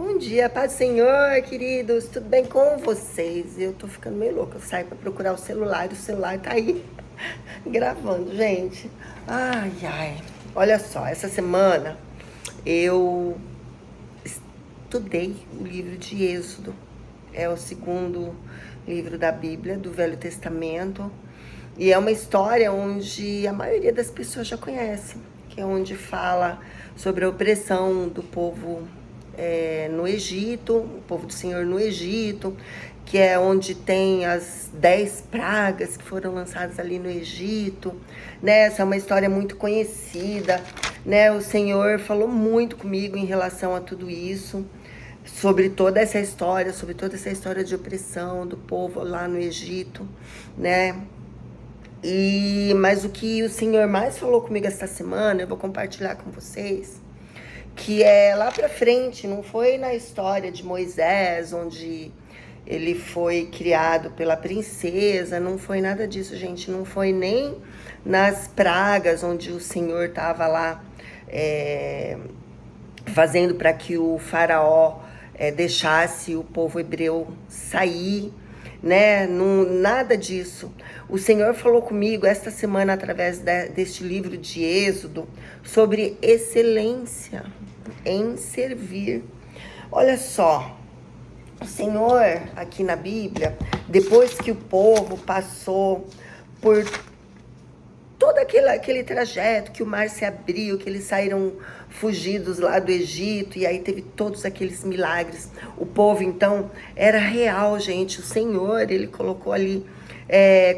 Bom dia, paz do Senhor, queridos, tudo bem com vocês? Eu tô ficando meio louca, eu saio pra procurar o celular e o celular tá aí gravando, gente. Ai, ai, olha só, essa semana eu estudei o livro de Êxodo. É o segundo livro da Bíblia, do Velho Testamento. E é uma história onde a maioria das pessoas já conhece, que é onde fala sobre a opressão do povo no Egito, o povo do Senhor no Egito, que é onde tem as 10 pragas que foram lançadas ali no Egito, né? Essa é uma história muito conhecida, né? O Senhor falou muito comigo em relação a tudo isso, sobre toda essa história de opressão do povo lá no Egito, né? Mas o que o Senhor mais falou comigo esta semana, eu vou compartilhar com vocês, que é lá pra frente, não foi na história de Moisés, onde ele foi criado pela princesa, não foi nada disso, gente, não foi nem nas pragas, onde o Senhor estava lá fazendo para que o faraó deixasse o povo hebreu sair, né? Não, nada disso. O Senhor falou comigo esta semana através deste livro de Êxodo sobre excelência em servir. Olha só, o Senhor aqui na Bíblia, depois que o povo passou por todo aquele trajeto, que o mar se abriu, que eles saíram fugidos lá do Egito, e aí teve todos aqueles milagres. O povo, então, era real, gente. O Senhor, ele colocou ali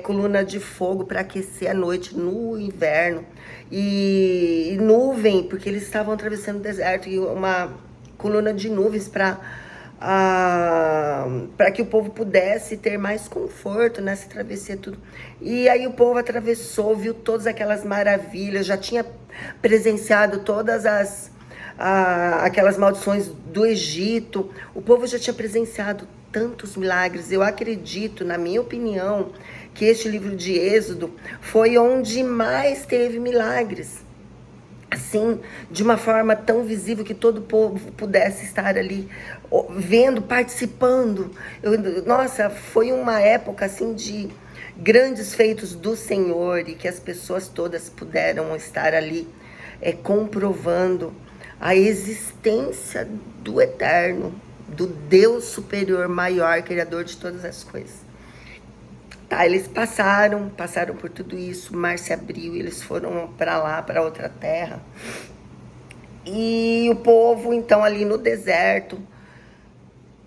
coluna de fogo para aquecer a noite no inverno. E nuvem, porque eles estavam atravessando o deserto, e uma coluna de nuvens para que o povo pudesse ter mais conforto nessa travessia tudo. E aí o povo atravessou, viu todas aquelas maravilhas, já tinha presenciado todas aquelas maldições do Egito. O povo já tinha presenciado tantos milagres. Eu acredito, na minha opinião, que este livro de Êxodo foi onde mais teve milagres, assim, de uma forma tão visível que todo o povo pudesse estar ali vendo, participando. Nossa, foi uma época assim de grandes feitos do Senhor, e que as pessoas todas puderam estar ali comprovando a existência do Eterno, do Deus superior, maior, criador de todas as coisas. Tá, eles passaram por tudo isso, o mar se abriu, eles foram para lá, para outra terra. E o povo, então, ali no deserto.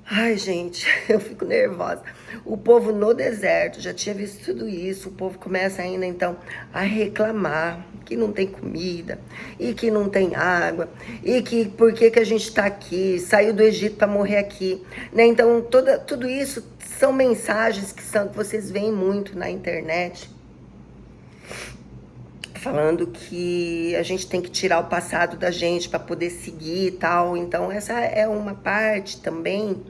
Ai, gente, eu fico nervosa. O povo no deserto já tinha visto tudo isso. O povo começa ainda, então, a reclamar que não tem comida, e que não tem água, e que por que a gente está aqui, saiu do Egito para morrer aqui, né? Então, tudo isso são mensagens que vocês veem muito na internet, falando que a gente tem que tirar o passado da gente para poder seguir e tal. Então, essa é uma parte também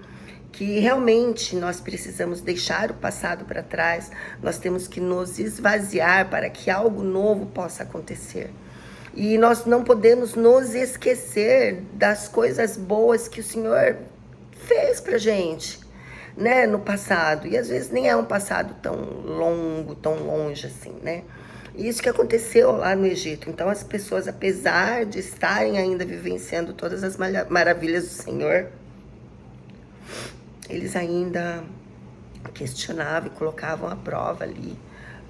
que realmente nós precisamos deixar o passado para trás. Nós temos que nos esvaziar para que algo novo possa acontecer. E nós não podemos nos esquecer das coisas boas que o Senhor fez pra gente, né, no passado. E às vezes nem é um passado tão longo, tão longe assim, né? Isso que aconteceu lá no Egito. Então as pessoas, apesar de estarem ainda vivenciando todas as maravilhas do Senhor, eles ainda questionavam e colocavam à prova ali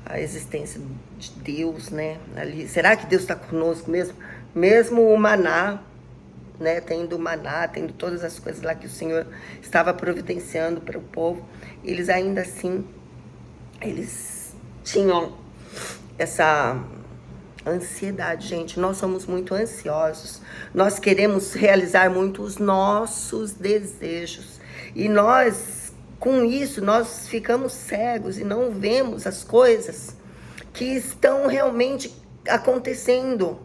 a existência de Deus, né? Ali, será que Deus está conosco mesmo? Mesmo o maná, né? Tendo o maná, tendo todas as coisas lá que o Senhor estava providenciando para o povo, eles ainda assim, eles tinham essa ansiedade, gente. Nós somos muito ansiosos. Nós queremos realizar muito os nossos desejos. E nós, com isso, nós ficamos cegos e não vemos as coisas que estão realmente acontecendo,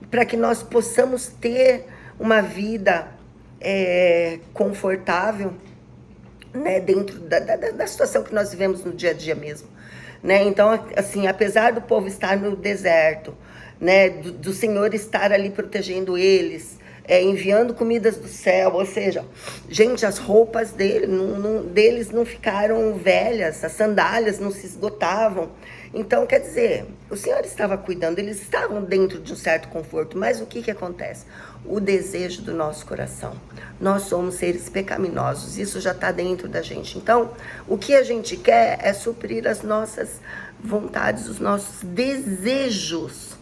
para que nós possamos ter uma vida confortável, né, dentro da situação que nós vivemos no dia a dia mesmo, né? Então, assim, apesar do povo estar no deserto, né, do Senhor estar ali protegendo eles, enviando comidas do céu, ou seja, gente, as roupas deles não ficaram velhas, as sandálias não se esgotavam. Então, quer dizer, o Senhor estava cuidando, eles estavam dentro de um certo conforto, mas o que acontece? O desejo do nosso coração. Nós somos seres pecaminosos, isso já está dentro da gente. Então, o que a gente quer é suprir as nossas vontades, os nossos desejos,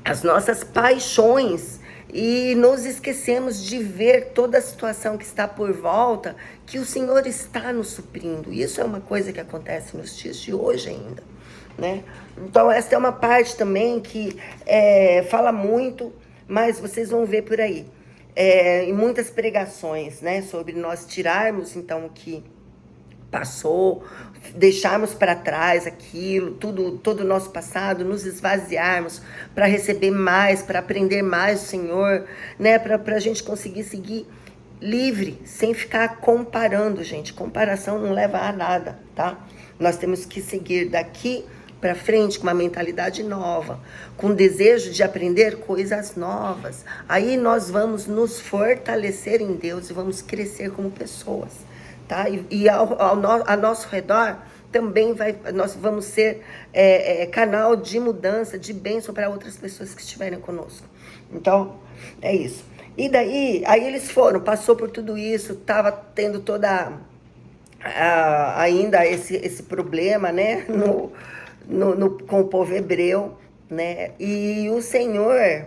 as nossas paixões, e nos esquecemos de ver toda a situação que está por volta, que o Senhor está nos suprindo. Isso é uma coisa que acontece nos dias de hoje ainda, né? Então essa é uma parte também que fala muito, mas vocês vão ver por aí, em muitas pregações, né, sobre nós tirarmos então o que passou, deixarmos para trás aquilo, todo o nosso passado, nos esvaziarmos para receber mais, para aprender mais do Senhor, né? Para a gente conseguir seguir livre, sem ficar comparando, gente. Comparação não leva a nada, tá? Nós temos que seguir daqui para frente com uma mentalidade nova, com desejo de aprender coisas novas. Aí nós vamos nos fortalecer em Deus e vamos crescer como pessoas. Tá? E a nosso redor também nós vamos ser canal de mudança, de bênção para outras pessoas que estiverem conosco. Então, é isso. E daí, aí eles passou por tudo isso, estava tendo ainda esse problema, né, com o povo hebreu, né, e o Senhor...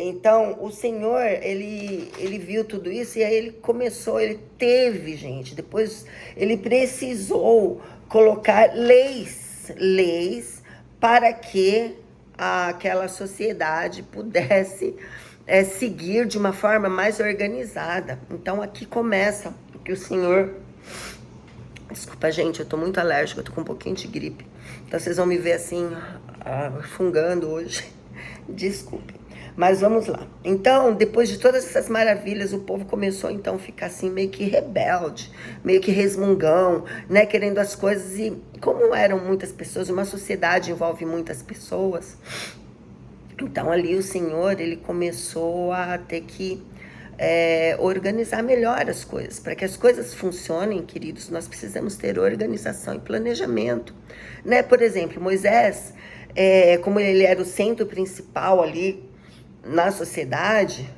então o Senhor, ele viu tudo isso, e aí ele teve, gente, depois ele precisou colocar leis para que aquela sociedade pudesse seguir de uma forma mais organizada. Então aqui começa o que o Senhor... Desculpa, gente, eu tô muito alérgica, eu tô com um pouquinho de gripe, então vocês vão me ver assim, fungando hoje. Desculpe, mas vamos lá. Então, depois de todas essas maravilhas, o povo começou então a ficar assim meio que rebelde, meio que resmungão, né, querendo as coisas. E como eram muitas pessoas, uma sociedade envolve muitas pessoas, então ali o Senhor, ele começou a ter que organizar melhor as coisas. Para que as coisas funcionem, queridos, nós precisamos ter organização e planejamento, né? Por exemplo, Moisés, como ele era o centro principal ali na sociedade,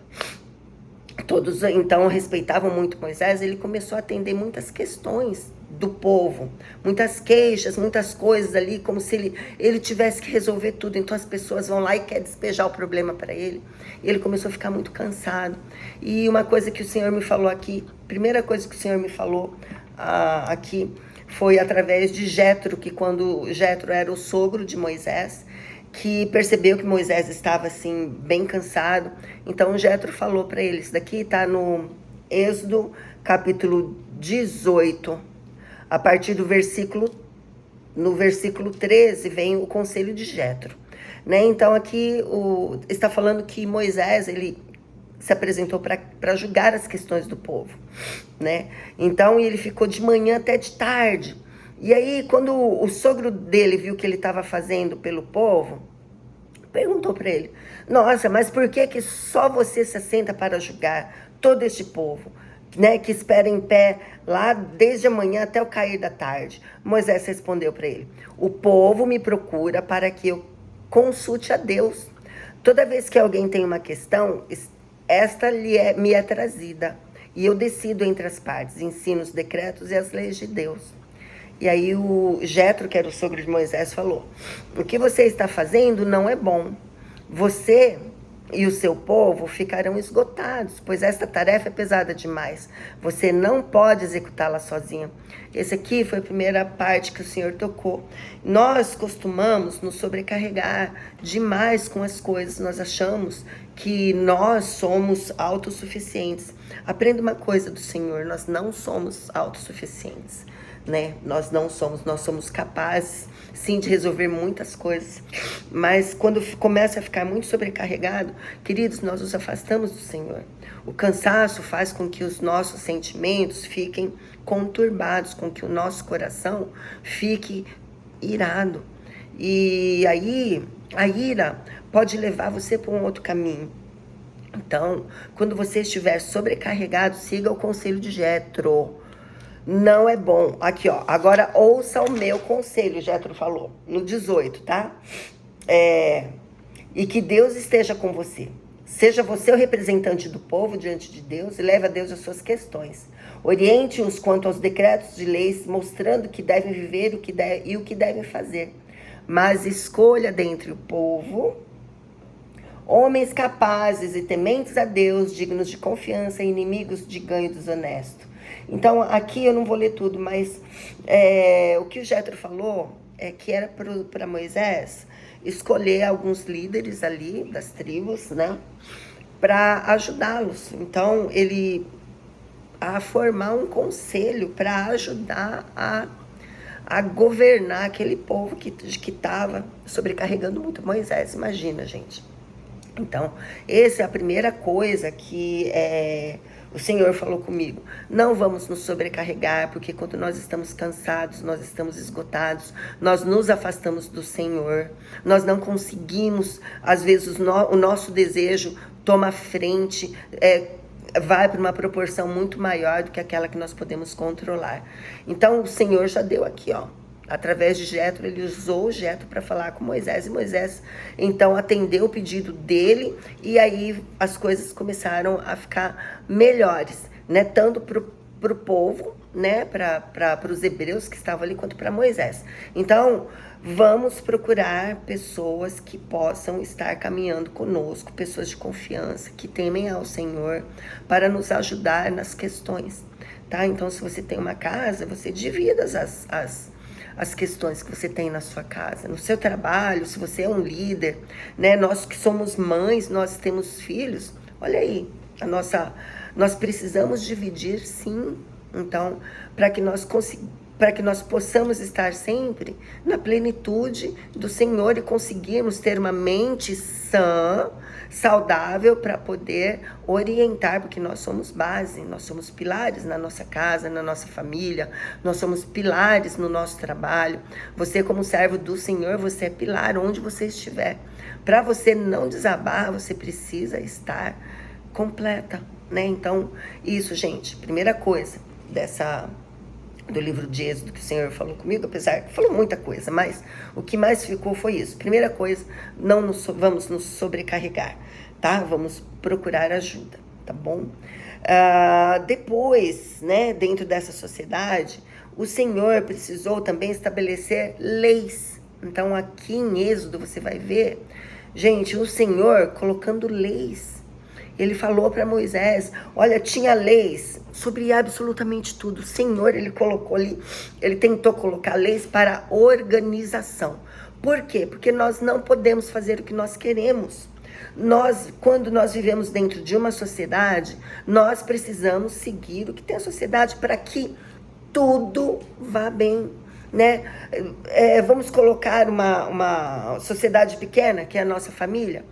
todos então respeitavam muito Moisés. Ele começou a atender muitas questões do povo, muitas queixas, muitas coisas ali, como se ele tivesse que resolver tudo. Então as pessoas vão lá e querem despejar o problema para ele. E ele começou a ficar muito cansado. E uma coisa que o Senhor me falou aqui, primeira coisa que o Senhor me falou aqui, foi através de Jetro, que quando Jetro era o sogro de Moisés, que percebeu que Moisés estava assim bem cansado. Então Jetro falou para ele, isso daqui está no Êxodo capítulo 18, a partir do no versículo 13 vem o conselho de Jetro, né? Então aqui está falando que Moisés, ele se apresentou para julgar as questões do povo, né? Então ele ficou de manhã até de tarde. E aí, quando o sogro dele viu o que ele estava fazendo pelo povo, perguntou para ele: nossa, mas por que só você se assenta para julgar todo este povo, né, que espera em pé lá desde a manhã até o cair da tarde? Moisés respondeu para ele: o povo me procura para que eu consulte a Deus. Toda vez que alguém tem uma questão, esta me é trazida, e eu decido entre as partes, ensino os decretos e as leis de Deus. E aí o Jetro, que era o sogro de Moisés, falou: o que você está fazendo não é bom. Você e o seu povo ficarão esgotados, pois esta tarefa é pesada demais. Você não pode executá-la sozinha. Esse aqui foi a primeira parte que o Senhor tocou. Nós costumamos nos sobrecarregar demais com as coisas. Nós achamos que nós somos autossuficientes. Aprenda uma coisa do Senhor: nós não somos autossuficientes, né? Nós somos capazes, sim, de resolver muitas coisas, mas quando começa a ficar muito sobrecarregado, queridos, nós nos afastamos do Senhor. O cansaço faz com que os nossos sentimentos fiquem conturbados, com que o nosso coração fique irado. E aí, a ira pode levar você para um outro caminho. Então, quando você estiver sobrecarregado, siga o conselho de Jetro. Não é bom. Aqui, ó. Agora ouça o meu conselho, Jetro falou. No 18, tá? E que Deus esteja com você. Seja você o representante do povo diante de Deus e leve a Deus as suas questões. Oriente-os quanto aos decretos de leis, mostrando que devem viver e o que devem fazer. Mas escolha dentre o povo homens capazes e tementes a Deus, dignos de confiança e inimigos de ganho desonesto. Então, aqui eu não vou ler tudo, mas o que o Jetro falou é que era para Moisés escolher alguns líderes ali das tribos, né, para ajudá-los. Então, ele a formar um conselho para ajudar a governar aquele povo que estava sobrecarregando muito Moisés. Imagina, gente. Então, essa é a primeira coisa que o Senhor falou comigo. Não vamos nos sobrecarregar, porque quando nós estamos cansados, nós estamos esgotados, nós nos afastamos do Senhor, nós não conseguimos, às vezes o nosso desejo toma frente, vai para uma proporção muito maior do que aquela que nós podemos controlar. Então, o Senhor já deu aqui, ó. Através de Jetro, ele usou o Jetro para falar com Moisés. E Moisés, então, atendeu o pedido dele. E aí, as coisas começaram a ficar melhores, né? Tanto para o povo, né? Para os hebreus que estavam ali, quanto para Moisés. Então, vamos procurar pessoas que possam estar caminhando conosco. Pessoas de confiança, que temem ao Senhor, para nos ajudar nas questões, tá? Então, se você tem uma casa, você divida as questões que você tem na sua casa, no seu trabalho, se você é um líder, né? Nós que somos mães, nós temos filhos, olha aí, nós precisamos dividir, sim. Então, para que nós possamos estar sempre na plenitude do Senhor e conseguirmos ter uma mente sã, saudável, para poder orientar, porque nós somos base, nós somos pilares na nossa casa, na nossa família, nós somos pilares no nosso trabalho. Você, como servo do Senhor, você é pilar onde você estiver. Para você não desabar, você precisa estar completa, né? Então, isso, gente, primeira coisa do livro de Êxodo que o Senhor falou comigo, apesar que falou muita coisa, mas o que mais ficou foi isso. Primeira coisa, vamos nos sobrecarregar, tá? Vamos procurar ajuda, tá bom? Depois, né, dentro dessa sociedade, o Senhor precisou também estabelecer leis. Então, aqui em Êxodo, você vai ver, gente, o Senhor colocando leis. Ele falou para Moisés, olha, tinha leis sobre absolutamente tudo. O Senhor, ele colocou ali, ele tentou colocar leis para organização. Por quê? Porque nós não podemos fazer o que nós queremos. Quando nós vivemos dentro de uma sociedade, nós precisamos seguir o que tem a sociedade para que tudo vá bem, né? Vamos colocar uma sociedade pequena, que é a nossa família.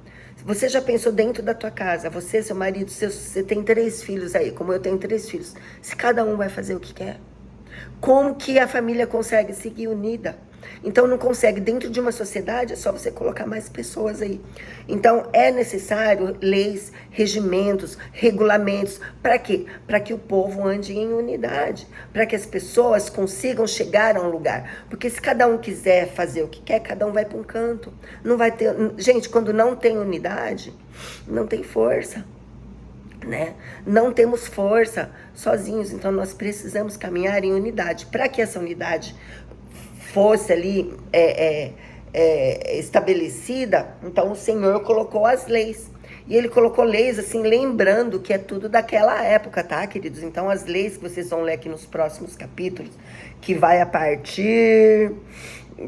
Você já pensou dentro da tua casa, você, seu marido, você tem 3 filhos aí, como eu tenho 3 filhos, se cada um vai fazer o que quer? Como que a família consegue seguir unida? Então não consegue, dentro de uma sociedade é só você colocar mais pessoas aí. Então é necessário leis, regimentos, regulamentos, para quê? Para que o povo ande em unidade, para que as pessoas consigam chegar a um lugar. Porque se cada um quiser fazer o que quer, cada um vai para um canto. Não vai ter, gente, quando não tem unidade, não tem força, né? Não temos força sozinhos, então nós precisamos caminhar em unidade. Para que essa unidade fosse ali estabelecida, então o Senhor colocou as leis. E ele colocou leis, assim, lembrando que é tudo daquela época, tá, queridos? Então as leis que vocês vão ler aqui nos próximos capítulos, que vai a partir,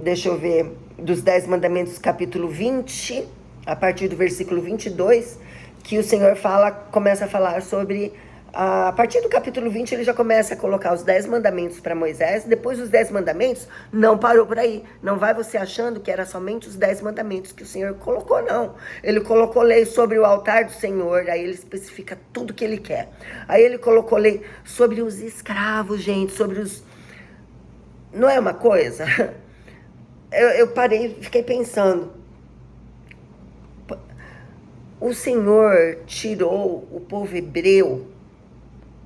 deixa eu ver, dos 10 mandamentos, capítulo 20, a partir do versículo 22, que o Senhor começa a falar sobre... A partir do capítulo 20, ele já começa a colocar os 10 mandamentos para Moisés. Depois dos 10 mandamentos, não parou por aí. Não vai você achando que era somente os 10 mandamentos que o Senhor colocou, não. Ele colocou lei sobre o altar do Senhor, aí ele especifica tudo que ele quer. Aí ele colocou lei sobre os escravos, gente, sobre os... Não é uma coisa? eu parei, fiquei pensando. O Senhor tirou o povo hebreu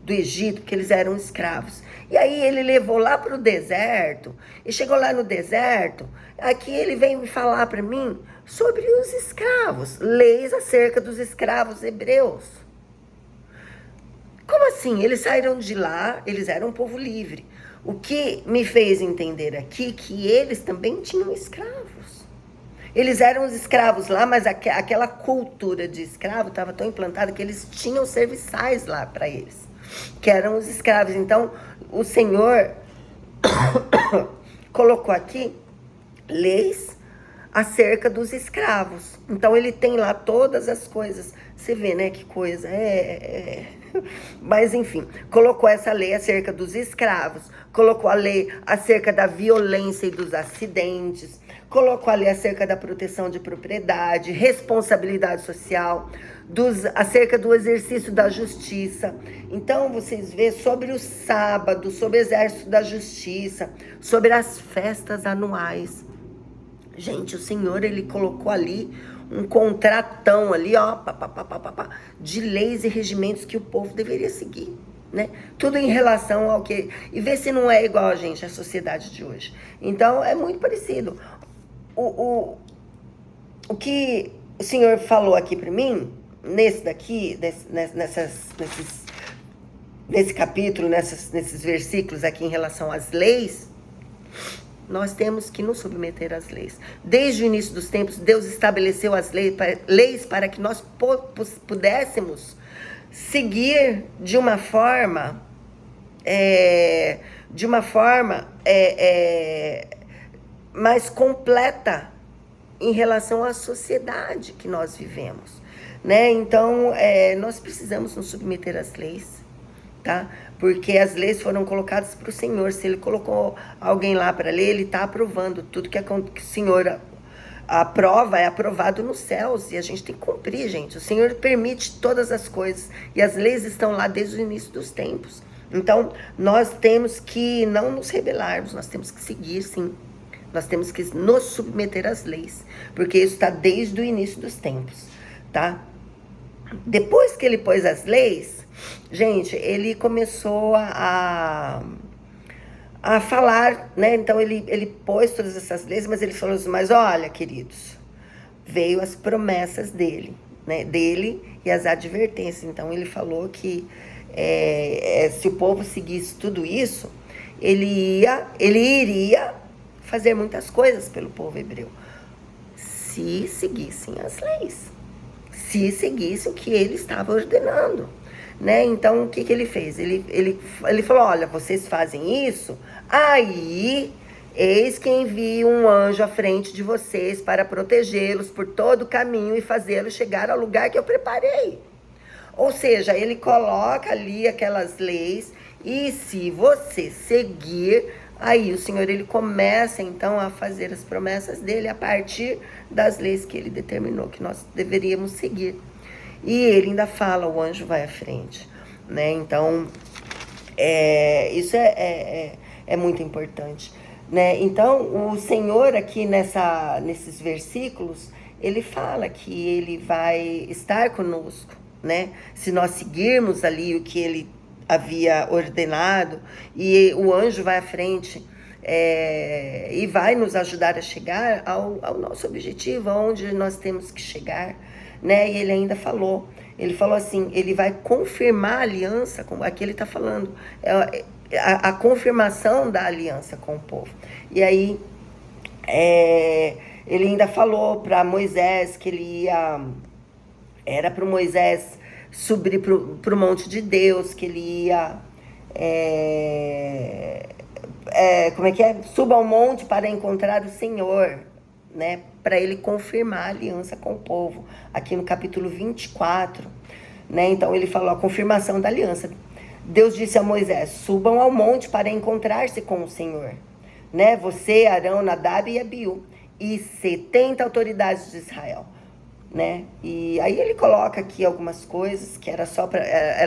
do Egito, porque eles eram escravos. E aí ele levou lá para o deserto, e chegou lá no deserto, aqui ele veio me falar para mim sobre os escravos, leis acerca dos escravos hebreus. Como assim? Eles saíram de lá, eles eram um povo livre. O que me fez entender aqui que eles também tinham escravos. Eles eram os escravos lá, mas aquela cultura de escravo estava tão implantada que eles tinham serviçais lá para eles, que eram os escravos. Então, o Senhor colocou aqui leis acerca dos escravos. Então, ele tem lá todas as coisas. Você vê, né, que coisa. Mas, enfim, colocou essa lei acerca dos escravos, colocou a lei acerca da violência e dos acidentes, colocou a lei acerca da proteção de propriedade, responsabilidade social, acerca do exercício da justiça. Então, vocês vê sobre o sábado, sobre o exercício da justiça, sobre as festas anuais. Gente, o Senhor, ele colocou ali um contratão ali, ó, de leis e regimentos que o povo deveria seguir, né? Tudo em relação ao que... E ver se não é igual a gente, a sociedade de hoje. Então, é muito parecido. O que o Senhor falou aqui para mim, nesse daqui, nesse capítulo, nesses versículos aqui em relação às leis, nós temos que nos submeter às leis. Desde o início dos tempos, Deus estabeleceu as leis para que nós pudéssemos seguir de uma forma mais completa em relação à sociedade que nós vivemos, né? Então, nós precisamos nos submeter às leis, tá? Porque as leis foram colocadas para o Senhor. Se Ele colocou alguém lá para ler, Ele está aprovando. Tudo que o Senhor aprova é aprovado nos céus, e a gente tem que cumprir, gente. O Senhor permite todas as coisas, e as leis estão lá desde o início dos tempos. Então, nós temos que não nos rebelarmos, nós temos que seguir, sim. Nós temos que nos submeter às leis, porque isso está desde o início dos tempos, tá? Depois que Ele pôs as leis, gente, Ele começou a falar, né? Então, ele pôs todas essas leis, mas Ele falou assim, mas olha, queridos, veio as promessas dele, né? Dele e as advertências. Então, Ele falou que se o povo seguisse tudo isso, ele iria fazer muitas coisas pelo povo hebreu, se seguissem as leis, se seguissem o que Ele estava ordenando, né? Então, o que Ele fez? Ele falou, olha, vocês fazem isso, aí eis que envio um anjo à frente de vocês para protegê-los por todo o caminho e fazê-los chegar ao lugar que eu preparei. Ou seja, Ele coloca ali aquelas leis, e se você seguir, aí o Senhor, Ele começa então a fazer as promessas dele a partir das leis que Ele determinou que nós deveríamos seguir. E Ele ainda fala, o anjo vai à frente, né? Então, isso é muito importante, né? Então, o Senhor aqui nesses versículos, Ele fala que Ele vai estar conosco, né? Se nós seguirmos ali o que Ele havia ordenado, e o anjo vai à frente, e vai nos ajudar a chegar ao nosso objetivo, aonde nós temos que chegar, né? E Ele ainda falou, Ele falou assim, Ele vai confirmar a aliança, aqui Ele está falando, a confirmação da aliança com o povo. E aí, Ele ainda falou para Moisés que era para o Moisés subir para o monte de Deus, que ele ia... Suba ao monte para encontrar o Senhor, né? Para Ele confirmar a aliança com o povo. Aqui no capítulo 24, né? Então, Ele falou a confirmação da aliança. Deus disse a Moisés, subam ao monte para encontrar-se com o Senhor, né? Você, Arão, Nadab e Abiú, e 70 autoridades de Israel, né? E aí Ele coloca aqui algumas coisas que era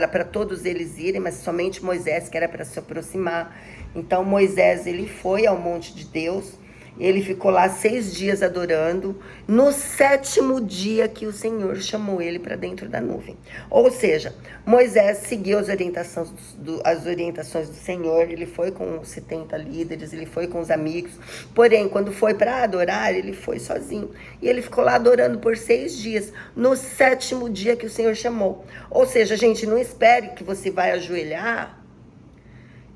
para todos eles irem, mas somente Moisés que era para se aproximar. Então Moisés, ele foi ao monte de Deus, Ele ficou lá 6 dias adorando. No 7º dia que o Senhor chamou ele para dentro da nuvem. Ou seja, Moisés seguiu as orientações do Senhor. Ele foi com os 70 líderes, ele foi com os amigos. Porém, quando foi para adorar, ele foi sozinho. E ele ficou lá adorando por 6 dias. No 7º dia que o Senhor chamou. Ou seja, gente, não espere que você vai ajoelhar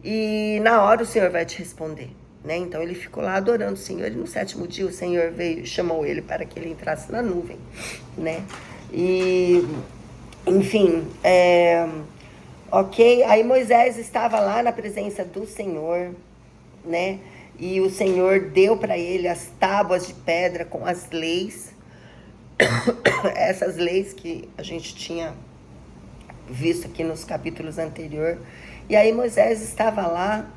e na hora o Senhor vai te responder. Né? Então ele ficou lá adorando o Senhor, e no 7º dia o Senhor veio, chamou ele para que ele entrasse na nuvem, né? E, enfim, ok, aí Moisés estava lá na presença do Senhor, né? E o Senhor deu para ele as tábuas de pedra com as leis, essas leis que a gente tinha visto aqui nos capítulos anteriores. E aí Moisés estava lá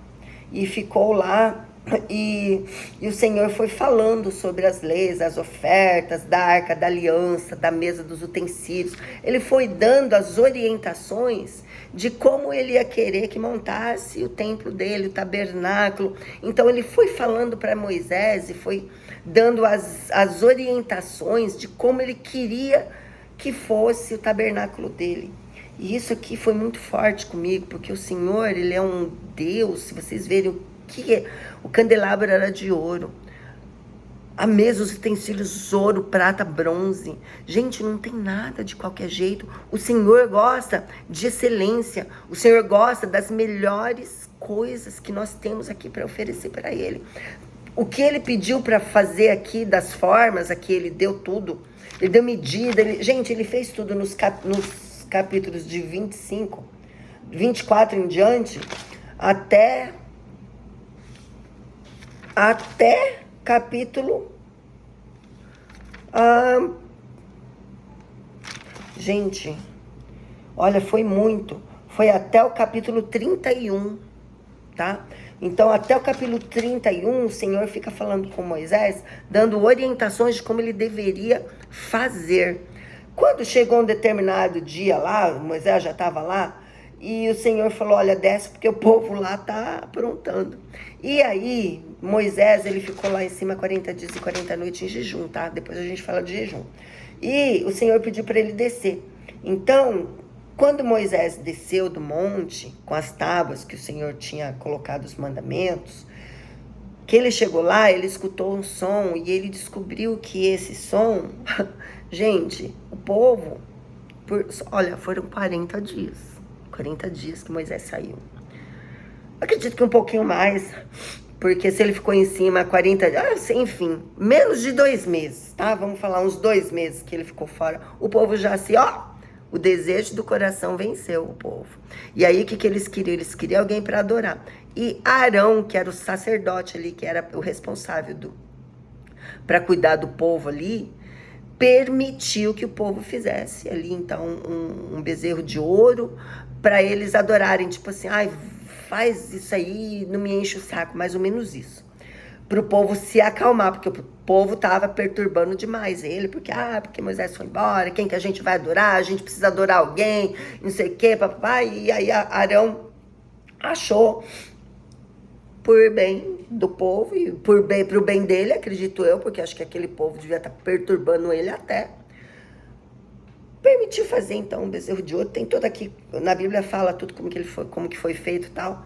e ficou lá. E o Senhor foi falando sobre as leis, as ofertas da arca da aliança, da mesa dos utensílios. Ele foi dando as orientações de como ele ia querer que montasse o templo dele, o tabernáculo. Então ele foi falando para Moisés e foi dando as orientações de como ele queria que fosse o tabernáculo dele. E isso aqui foi muito forte comigo, porque o Senhor, ele é um Deus, se vocês verem o candelabro era de ouro, a mesa, os utensílios, ouro, prata, bronze. Gente, não tem nada de qualquer jeito. O Senhor gosta de excelência. O Senhor gosta das melhores coisas que nós temos aqui para oferecer para Ele. O que Ele pediu para fazer aqui, das formas, aqui Ele deu tudo. Ele deu medida. Gente, Ele fez tudo nos capítulos de 25, 24 em diante, até capítulo... gente, olha, foi muito. Foi até o capítulo 31, tá? Então, até o capítulo 31, o Senhor fica falando com Moisés, dando orientações de como ele deveria fazer. Quando chegou um determinado dia lá, Moisés já estava lá, e o Senhor falou, olha, desce porque o povo lá está aprontando. E aí, Moisés, ele ficou lá em cima 40 dias e 40 noites em jejum, tá? Depois a gente fala de jejum. E o Senhor pediu para ele descer. Então, quando Moisés desceu do monte, com as tábuas que o Senhor tinha colocado os mandamentos, que ele chegou lá, ele escutou um som e ele descobriu que esse som... Gente, o povo... olha, foram 40 dias. 40 dias que Moisés saiu. Acredito que um pouquinho mais, porque se ele ficou em cima 40 dias, enfim, menos de 2 meses, tá? Vamos falar uns 2 meses que ele ficou fora. O povo já o desejo do coração venceu o povo. E aí, o que eles queriam? Eles queriam alguém para adorar. E Arão, que era o sacerdote ali, que era o responsável para cuidar do povo ali, permitiu que o povo fizesse ali, então, um bezerro de ouro para eles adorarem, tipo assim, faz isso aí, não me enche o saco, mais ou menos isso. Para o povo se acalmar, porque o povo estava perturbando demais ele, porque Moisés foi embora, quem que a gente vai adorar? A gente precisa adorar alguém, não sei o quê, papai. E aí Arão achou por bem do povo e pro bem dele, acredito eu, porque acho que aquele povo devia estar perturbando ele até. Permitiu fazer, então, um bezerro de ouro. Tem todo aqui, na Bíblia fala tudo como que foi feito e tal.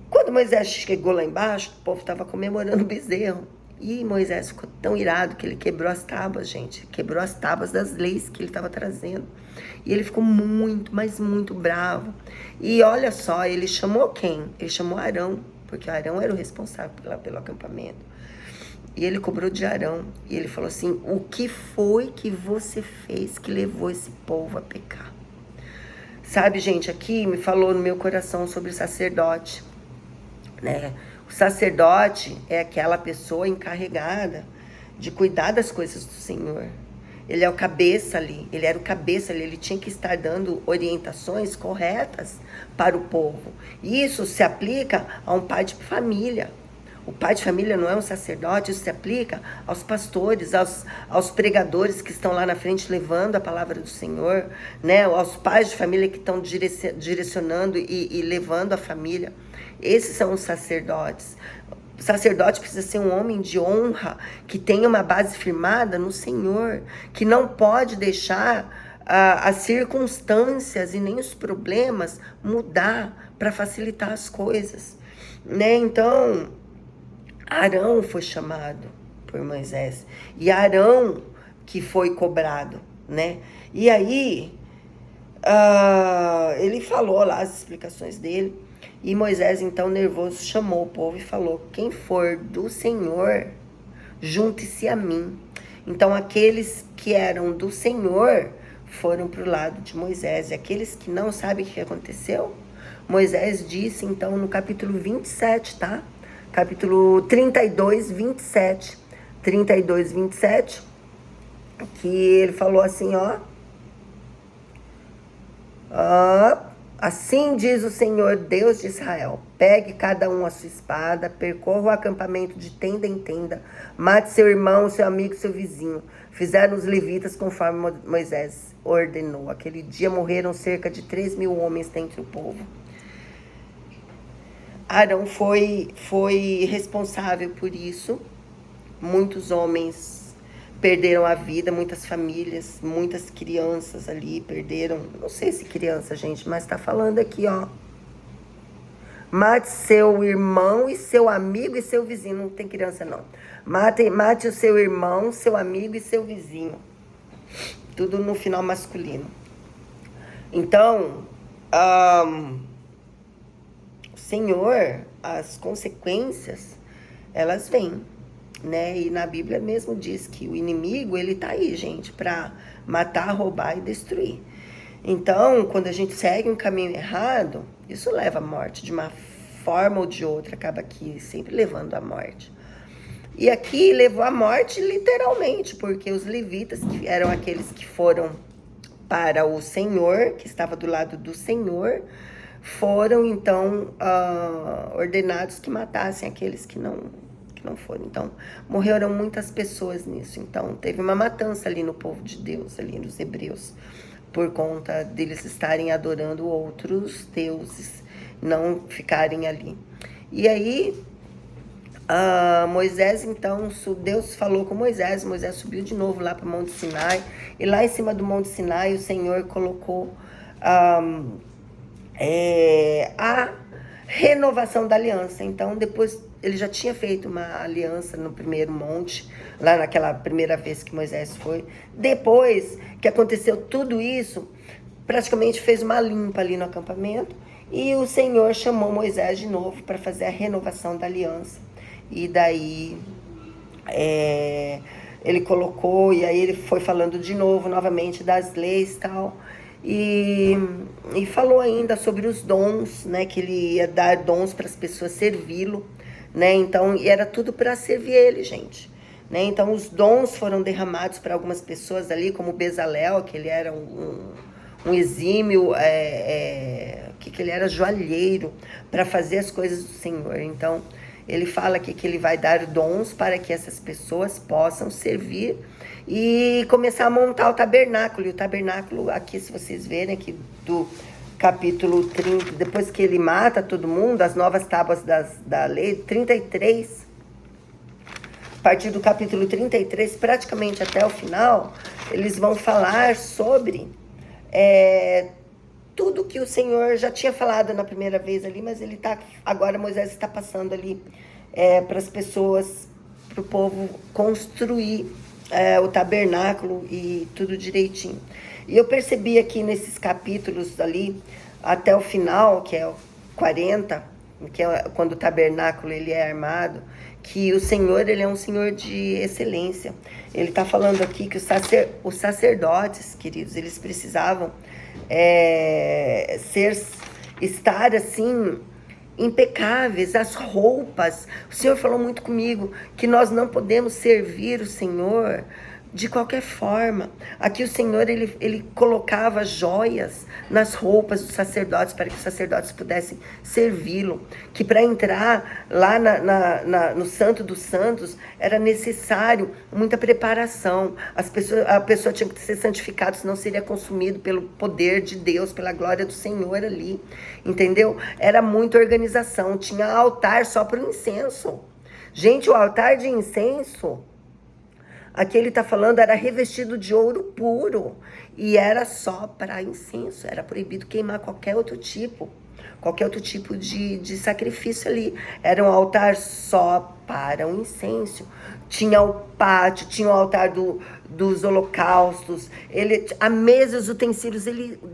Quando Moisés chegou lá embaixo, o povo estava comemorando o bezerro. E Moisés ficou tão irado que ele quebrou as tábuas, gente. Quebrou as tábuas das leis que ele estava trazendo. E ele ficou muito, mas muito bravo. E olha só, ele chamou quem? Ele chamou Arão, porque Arão era o responsável pelo acampamento. E ele cobrou de Arão. E ele falou assim, o que foi que você fez que levou esse povo a pecar? Sabe, gente, aqui me falou no meu coração sobre o sacerdote, né? O sacerdote é aquela pessoa encarregada de cuidar das coisas do Senhor. Ele é o cabeça ali, ele era o cabeça ali, ele tinha que estar dando orientações corretas para o povo. Isso se aplica a um pai de família. O pai de família não é um sacerdote, isso se aplica aos pastores, aos pregadores que estão lá na frente levando a palavra do Senhor, né? Aos pais de família que estão direcionando e levando a família. Esses são os sacerdotes. O sacerdote precisa ser um homem de honra, que tenha uma base firmada no Senhor, que não pode deixar as circunstâncias e nem os problemas mudar para facilitar as coisas, né? Então, Arão foi chamado por Moisés, e Arão que foi cobrado, né? E aí, ele falou lá as explicações dele, e Moisés, então, nervoso, chamou o povo e falou: quem for do Senhor, junte-se a mim. Então, aqueles que eram do Senhor foram para o lado de Moisés, e aqueles que não sabem o que aconteceu, Moisés disse, então, no capítulo 27, tá? Capítulo 32, 27. 32, 27, que ele falou assim, assim diz o Senhor Deus de Israel: pegue cada um a sua espada, percorra o acampamento de tenda em tenda, mate seu irmão, seu amigo, seu vizinho. Fizeram os levitas conforme Moisés ordenou. Aquele dia morreram cerca de 3.000 homens dentre o povo. Arão foi responsável por isso. Muitos homens perderam a vida, muitas famílias, muitas crianças ali perderam. Não sei se criança, gente, mas tá falando aqui, mate seu irmão e seu amigo e seu vizinho. Não tem criança, não. Mate o seu irmão, seu amigo e seu vizinho. Tudo no final masculino. Então, Senhor, as consequências, elas vêm, né? E na Bíblia mesmo diz que o inimigo, ele tá aí, gente, para matar, roubar e destruir. Então, quando a gente segue um caminho errado, isso leva à morte, de uma forma ou de outra, acaba aqui sempre levando à morte. E aqui levou à morte literalmente, porque os levitas, que eram aqueles que foram para o Senhor, que estava do lado do Senhor, foram então ordenados que matassem aqueles que não foram. Então, morreram muitas pessoas nisso. Então, teve uma matança ali no povo de Deus, ali nos hebreus, por conta deles estarem adorando outros deuses, não ficarem ali. E aí, Moisés, então, Deus falou com Moisés subiu de novo lá para o Monte Sinai, e lá em cima do Monte Sinai o Senhor colocou a renovação da aliança. Então, depois, ele já tinha feito uma aliança no primeiro monte, lá naquela primeira vez que Moisés foi. Depois que aconteceu tudo isso, praticamente fez uma limpa ali no acampamento, e o Senhor chamou Moisés de novo para fazer a renovação da aliança. E daí ele colocou, e aí ele foi falando de novo, novamente, das leis e tal. E falou ainda sobre os dons, né? Que ele ia dar dons para as pessoas servi-lo, né? Então, e era tudo para servir ele, gente. Né? Então, os dons foram derramados para algumas pessoas ali, como Bezalel, que ele era um exímio, que ele era joalheiro para fazer as coisas do Senhor. Então, ele fala aqui que ele vai dar dons para que essas pessoas possam servir e começar a montar o tabernáculo. E o tabernáculo, aqui, se vocês verem, aqui do capítulo 30, depois que ele mata todo mundo, as novas tábuas da lei, 33, a partir do capítulo 33, praticamente até o final, eles vão falar sobre tudo que o Senhor já tinha falado na primeira vez ali, mas agora Moisés está passando ali para as pessoas, para o povo construir o tabernáculo e tudo direitinho. E eu percebi aqui nesses capítulos ali, até o final, que é o 40, que é quando o tabernáculo ele é armado, que o Senhor, ele é um Senhor de excelência. Ele está falando aqui que os sacerdotes, queridos, eles precisavam estar assim, impecáveis, as roupas. O Senhor falou muito comigo que nós não podemos servir o Senhor de qualquer forma. Aqui o Senhor, ele colocava joias nas roupas dos sacerdotes para que os sacerdotes pudessem servi-lo. Que para entrar lá no Santo dos Santos era necessário muita preparação. A pessoa tinha que ser santificada, senão seria consumido pelo poder de Deus, pela glória do Senhor ali. Entendeu? Era muita organização. Tinha altar só para o incenso. Gente, o altar de incenso, aqui ele está falando, era revestido de ouro puro. E era só para incenso. Era proibido queimar qualquer outro tipo de sacrifício ali. Era um altar só para o incenso. Tinha o pátio, tinha o altar dos holocaustos, a mesa, os utensílios,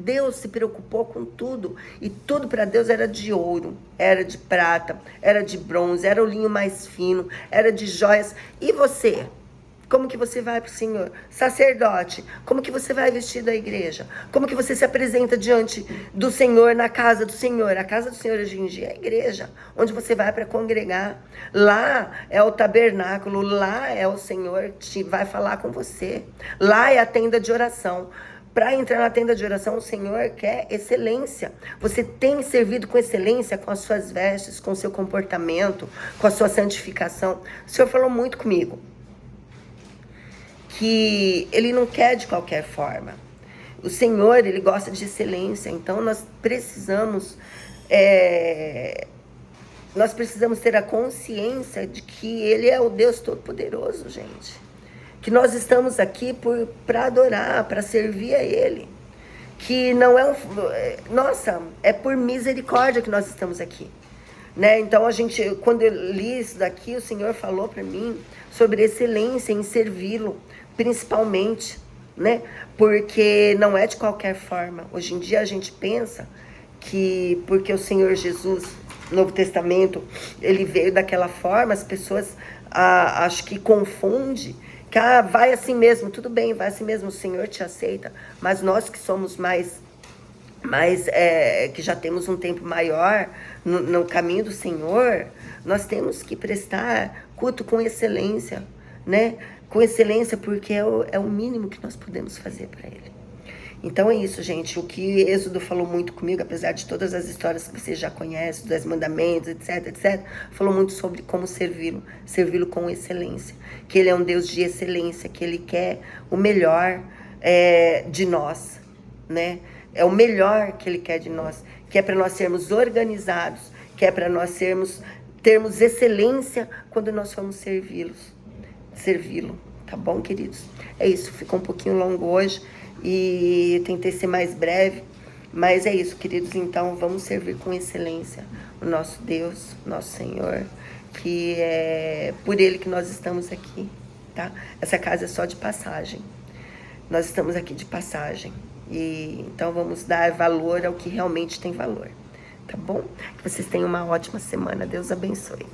Deus se preocupou com tudo. E tudo para Deus era de ouro, era de prata, era de bronze, era o linho mais fino, era de joias. E você? Como que você vai para o Senhor? Sacerdote, como que você vai vestido à igreja? Como que você se apresenta diante do Senhor, na casa do Senhor? A casa do Senhor hoje em dia é a igreja, onde você vai para congregar. Lá é o tabernáculo, lá é o Senhor que vai falar com você. Lá é a tenda de oração. Para entrar na tenda de oração, o Senhor quer excelência. Você tem servido com excelência com as suas vestes, com o seu comportamento, com a sua santificação. O Senhor falou muito comigo que ele não quer de qualquer forma. O Senhor, ele gosta de excelência. Então nós precisamos ter a consciência de que ele é o Deus Todo-Poderoso, gente. Que nós estamos aqui para adorar, para servir a ele. Que não é é por misericórdia que nós estamos aqui. Né? Então, quando eu li isso daqui, o Senhor falou para mim sobre excelência em servi-lo, principalmente, né? Porque não é de qualquer forma. Hoje em dia a gente pensa que porque o Senhor Jesus, no Novo Testamento, ele veio daquela forma, as pessoas acho que confundem, que vai assim mesmo, tudo bem, vai assim mesmo, o Senhor te aceita, mas nós que somos que já temos um tempo maior no caminho do Senhor, nós temos que prestar culto com excelência, né? Com excelência, porque é o mínimo que nós podemos fazer para ele. Então é isso, gente. O que Êxodo falou muito comigo, apesar de todas as histórias que vocês já conhecem, dos 10 mandamentos, etc, falou muito sobre como servi-lo com excelência. Que ele é um Deus de excelência, que ele quer o melhor de nós, né? É o melhor que ele quer de nós, que é para nós sermos organizados, que é para nós termos excelência quando nós formos servi-lo, tá bom, queridos? É isso, ficou um pouquinho longo hoje e tentei ser mais breve, mas é isso, queridos. Então vamos servir com excelência o nosso Deus, nosso Senhor, que é por ele que nós estamos aqui, tá? Essa casa é só de passagem, nós estamos aqui de passagem. E então vamos dar valor ao que realmente tem valor, tá bom? Que vocês tenham uma ótima semana. Deus abençoe.